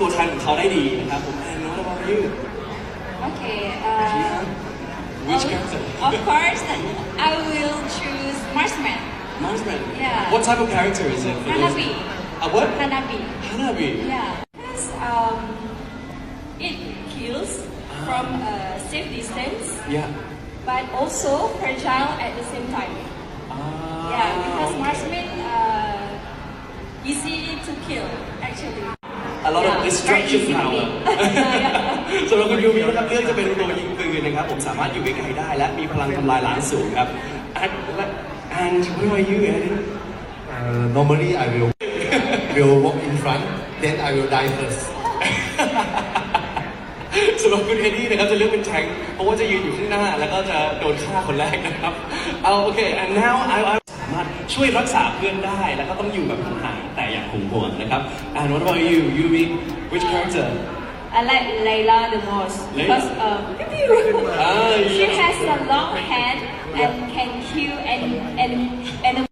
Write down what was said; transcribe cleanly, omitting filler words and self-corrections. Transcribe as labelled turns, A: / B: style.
A: ตัวแทนของเขาได้ดีนะครับผม And what about you
B: Okay.
A: Which character
B: Of course, I will choose Marksman.
A: Marksman
B: Yeah.
A: What type of character is it for those-
B: Hanabi.
A: What
B: Hanabi.
A: Hanabi
B: Yeah. Because it kills from a safe distance,
A: Yeah
B: but also fragile at the same time. Yeah, because Marksman easy to kill actually.
A: A lot of
B: Yeah,
A: destruction
B: very easy.
A: power สำหรับคุณยูมินะครับเลือกจะเป็นตัวยิงปืนนะครับผมสามารถอยู่ไกลๆได้และมีพลังทำลายล้างสูงครับ And what about you Eddie
C: Normally I will walk in front, then I will die first.
A: สำหรับคุณเอ็ดดี้นะครับจะเลือกเป็นแทงค์เพราะว่าจะยืนอยู่ข้างหน้าแล้วก็จะโดนฆ่าคนแรกนะครับเอาโอเค and now I สามารถช่วยรักษาเพื่อนได้แล้วก็ต้องอยู่แบบห่างๆแต่อย่างห่วงๆนะครับ and what about you Yumi which character
B: I like Layla the most because she has a long hand and can kill any